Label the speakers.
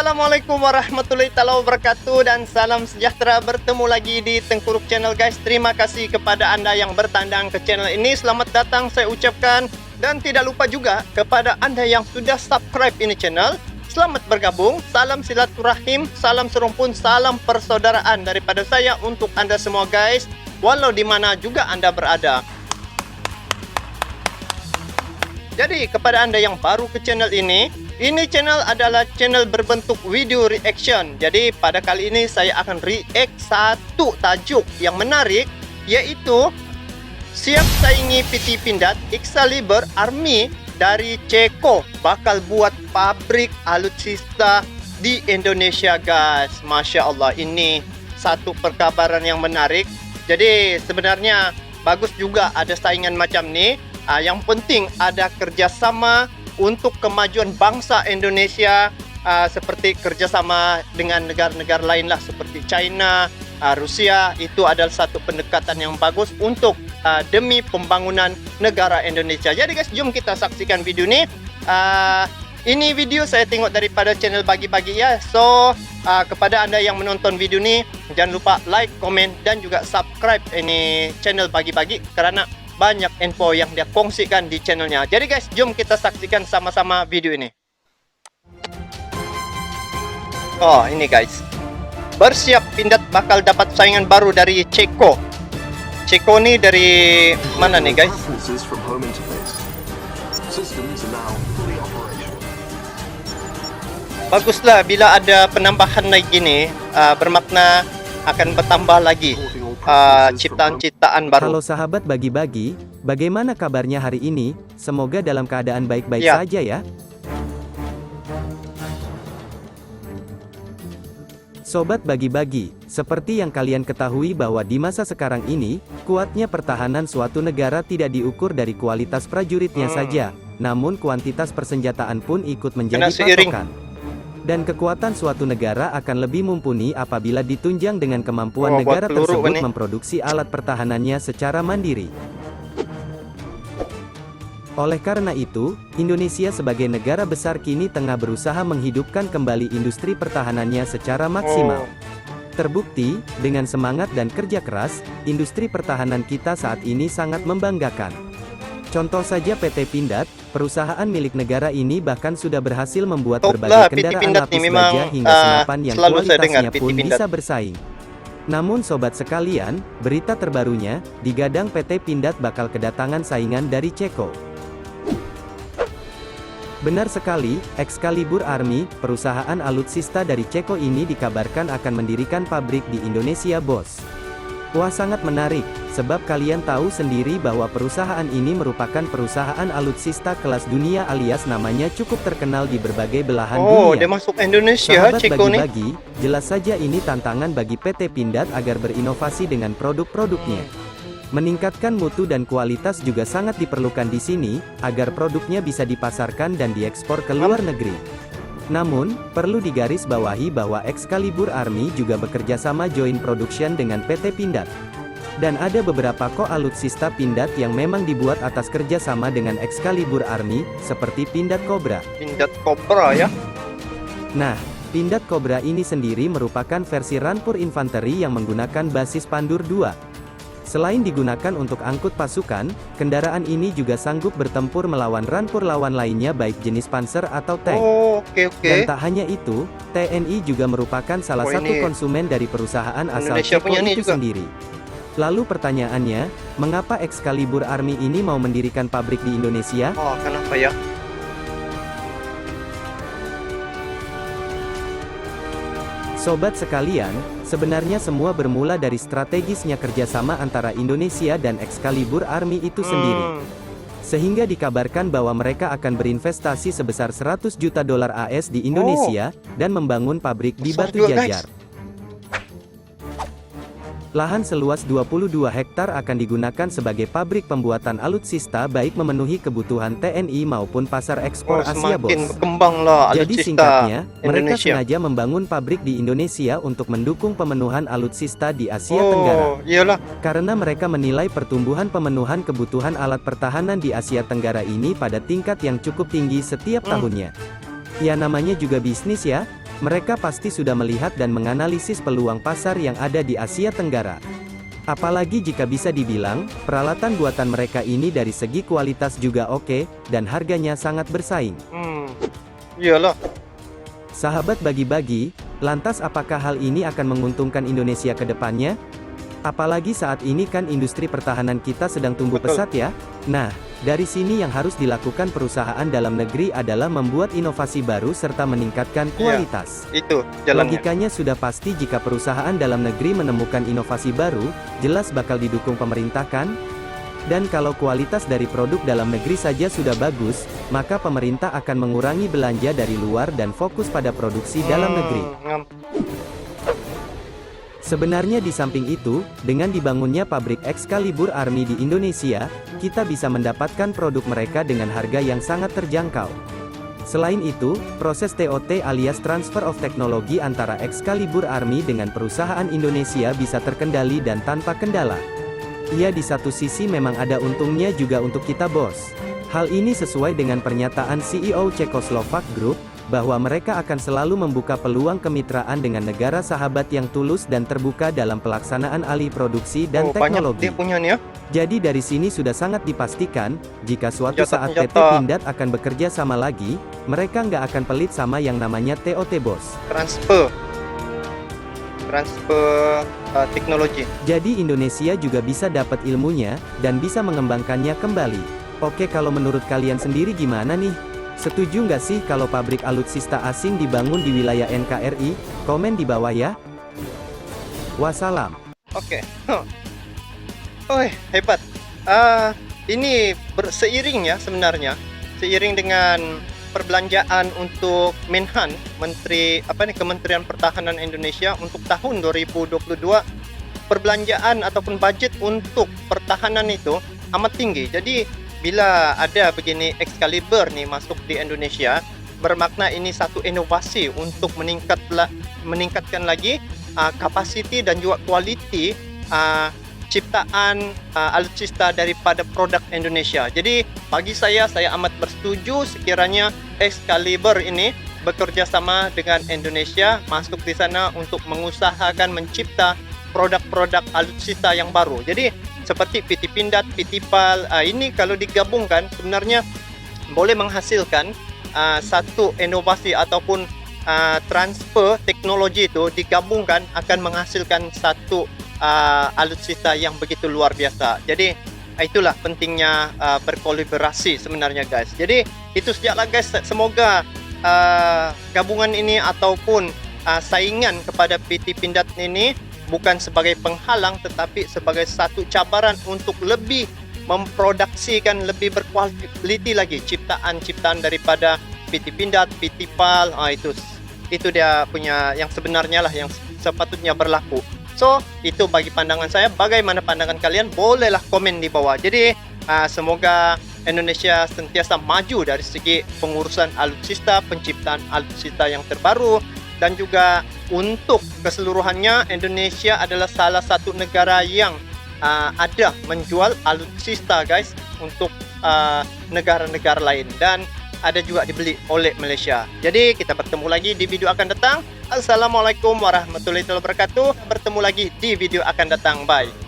Speaker 1: Assalamualaikum warahmatullahi wabarakatuh dan salam sejahtera. Bertemu lagi di Tengkuruk Channel guys. Terima kasih kepada Anda yang bertandang ke channel ini. Selamat datang saya ucapkan. Dan tidak lupa juga kepada Anda yang sudah subscribe ini channel, selamat bergabung. Salam silaturahim, salam serumpun, salam persaudaraan daripada saya untuk Anda semua guys, walau di mana juga Anda berada. Jadi kepada Anda yang baru ke channel ini channel adalah channel berbentuk video reaction. Jadi pada kali ini saya akan react satu tajuk yang menarik, yaitu siap saingi PT Pindad, Excalibur Army dari Ceko bakal buat pabrik alutsista di Indonesia guys. Masya Allah, ini satu perkabaran yang menarik. Jadi sebenarnya bagus juga ada saingan macam ni. Yang penting ada kerjasama untuk kemajuan bangsa Indonesia, seperti kerjasama dengan negara-negara lain lah, seperti China, Rusia. Itu adalah satu pendekatan yang bagus untuk demi pembangunan negara Indonesia. Jadi guys, jom kita saksikan video ini. Ini video saya tengok daripada channel Bagi-Bagi ya. So kepada Anda yang menonton video ini, jangan lupa like, komen dan juga subscribe ini channel Bagi-Bagi, karena banyak info yang dia kongsikan di channelnya. Jadi guys, jom kita saksikan sama-sama video ini. Oh, ini guys. Bersiap Pindad bakal dapat saingan baru dari Ceko. Ceko ni dari mana nih guys? Baguslah bila ada penambahan lagi gini, bermakna akan bertambah lagi ciptaan-ciptaan baru.
Speaker 2: Halo sahabat Bagi-Bagi, bagaimana kabarnya hari ini? Semoga dalam keadaan baik-baik saja ya. Sobat Bagi-Bagi, seperti yang kalian ketahui bahwa di masa sekarang ini, kuatnya pertahanan suatu negara tidak diukur dari kualitas prajuritnya saja, namun kuantitas persenjataan pun ikut menjadi patokan. Dan kekuatan suatu negara akan lebih mumpuni apabila ditunjang dengan kemampuan negara tersebut memproduksi alat pertahanannya secara mandiri. Oleh karena itu, Indonesia sebagai negara besar kini tengah berusaha menghidupkan kembali industri pertahanannya secara maksimal. Terbukti, dengan semangat dan kerja keras, industri pertahanan kita saat ini sangat membanggakan. Contoh saja PT Pindad, perusahaan milik negara ini bahkan sudah berhasil membuat berbagai kendaraan lapis baja hingga senapan yang kualitasnya pun bisa bersaing. Namun sobat sekalian, berita terbarunya, digadang PT Pindad bakal kedatangan saingan dari Ceko. Benar sekali, Excalibur Army, perusahaan alutsista dari Ceko ini dikabarkan akan mendirikan pabrik di Indonesia bos. Wah, sangat menarik, sebab kalian tahu sendiri bahwa perusahaan ini merupakan perusahaan alutsista kelas dunia alias namanya cukup terkenal di berbagai belahan dunia.
Speaker 1: Oh, dia masuk Indonesia, Ceko nih.
Speaker 2: Bagi-Bagi, jelas saja ini tantangan bagi PT Pindad agar berinovasi dengan produk-produknya. Meningkatkan mutu dan kualitas juga sangat diperlukan di sini, agar produknya bisa dipasarkan dan diekspor ke luar negeri. Namun, perlu digarisbawahi bahwa Excalibur Army juga bekerja sama joint production dengan PT Pindad. Dan ada beberapa alutsista Pindad yang memang dibuat atas kerjasama dengan Excalibur Army, seperti Pindad Cobra.
Speaker 1: Pindad Cobra ya?
Speaker 2: Nah, Pindad Cobra ini sendiri merupakan versi rampur infanteri yang menggunakan basis Pandur II. Selain digunakan untuk angkut pasukan, kendaraan ini juga sanggup bertempur melawan rampur lawan lainnya baik jenis panser atau tank. Dan tak hanya itu, TNI juga merupakan salah satu konsumen dari perusahaan asal Ceko itu sendiri. Lalu pertanyaannya, mengapa Excalibur Army ini mau mendirikan pabrik di Indonesia?
Speaker 1: Oh, kenapa ya?
Speaker 2: Sobat sekalian, sebenarnya semua bermula dari strategisnya kerjasama antara Indonesia dan Excalibur Army itu sendiri. Sehingga dikabarkan bahwa mereka akan berinvestasi sebesar 100 juta dolar AS di Indonesia, dan membangun pabrik di Batu Jajar. Lahan seluas 22 hektar akan digunakan sebagai pabrik pembuatan alutsista baik memenuhi kebutuhan TNI maupun pasar ekspor Asia bos. Jadi singkatnya, mereka sengaja membangun pabrik di Indonesia untuk mendukung pemenuhan alutsista di Asia Tenggara. Karena mereka menilai pertumbuhan pemenuhan kebutuhan alat pertahanan di Asia Tenggara ini pada tingkat yang cukup tinggi setiap tahunnya. Ya namanya juga bisnis ya. Mereka pasti sudah melihat dan menganalisis peluang pasar yang ada di Asia Tenggara. Apalagi jika bisa dibilang, peralatan buatan mereka ini dari segi kualitas juga oke, dan harganya sangat bersaing.
Speaker 1: Iyalah.
Speaker 2: Sahabat bagi-bagi, lantas apakah hal ini akan menguntungkan Indonesia ke depannya? Apalagi saat ini kan industri pertahanan kita sedang tumbuh
Speaker 1: Betul.
Speaker 2: pesat ya. Nah, dari sini yang harus dilakukan perusahaan dalam negeri adalah membuat inovasi baru serta meningkatkan kualitas.
Speaker 1: Itu jalannya.
Speaker 2: Logikanya sudah pasti jika perusahaan dalam negeri menemukan inovasi baru, jelas bakal didukung pemerintah kan? Dan kalau kualitas dari produk dalam negeri saja sudah bagus, maka pemerintah akan mengurangi belanja dari luar dan fokus pada produksi dalam negeri. Sebenarnya di samping itu, dengan dibangunnya pabrik Excalibur Army di Indonesia, kita bisa mendapatkan produk mereka dengan harga yang sangat terjangkau. Selain itu, proses TOT alias Transfer of Technology antara Excalibur Army dengan perusahaan Indonesia bisa terkendali dan tanpa kendala. Ya, di satu sisi memang ada untungnya juga untuk kita bos. Hal ini sesuai dengan pernyataan CEO Czechoslovak Group, bahwa mereka akan selalu membuka peluang kemitraan dengan negara sahabat yang tulus dan terbuka dalam pelaksanaan alih produksi dan teknologi.
Speaker 1: Banyak dia punya nih ya.
Speaker 2: Jadi dari sini sudah sangat dipastikan, jika suatu saat PT
Speaker 1: Senjata-senjata.
Speaker 2: Pindad akan bekerja sama lagi, mereka nggak akan pelit sama yang namanya TOT bos.
Speaker 1: Transfer teknologi.
Speaker 2: Jadi Indonesia juga bisa dapat ilmunya, dan bisa mengembangkannya kembali. Oke, kalau menurut kalian sendiri gimana nih? Setuju nggak sih kalau pabrik alutsista asing dibangun di wilayah NKRI? Komen di bawah ya. Wassalam.
Speaker 1: Oke. Hebat. Ini seiring ya sebenarnya. Seiring dengan perbelanjaan untuk Menhan, Kementerian Pertahanan Indonesia untuk tahun 2022, perbelanjaan ataupun budget untuk pertahanan itu amat tinggi. Jadi bila ada begini Excalibur nih masuk di Indonesia, bermakna ini satu inovasi untuk meningkatkan lagi kapasiti dan juga kualiti ciptaan alutsista daripada produk Indonesia. Jadi bagi saya amat bersetuju sekiranya Excalibur ini bekerja sama dengan Indonesia masuk di sana untuk mengusahakan mencipta produk-produk alutsista yang baru. Jadi seperti PT Pindad, PT PAL, ini kalau digabungkan sebenarnya boleh menghasilkan satu inovasi ataupun transfer teknologi itu digabungkan akan menghasilkan satu alutsista yang begitu luar biasa. Jadi itulah pentingnya berkolaborasi sebenarnya guys. Jadi itu sajalah guys, semoga gabungan ini ataupun saingan kepada PT Pindad ini bukan sebagai penghalang tetapi sebagai satu cabaran untuk lebih memproduksikan lebih berkualiti lagi ciptaan-ciptaan daripada PT Pindad, PT PAL. Itu dia punya yang sebenarnya lah yang sepatutnya berlaku. So, itu bagi pandangan saya. Bagaimana pandangan kalian? Bolehlah komen di bawah. Jadi, semoga Indonesia sentiasa maju dari segi pengurusan alutsista, penciptaan alutsista yang terbaru, dan juga untuk keseluruhannya Indonesia adalah salah satu negara yang ada menjual alutsista guys untuk negara-negara lain, dan ada juga dibeli oleh Malaysia. Jadi kita bertemu lagi di video akan datang. Assalamualaikum warahmatullahi wabarakatuh. Bertemu lagi di video akan datang. Bye.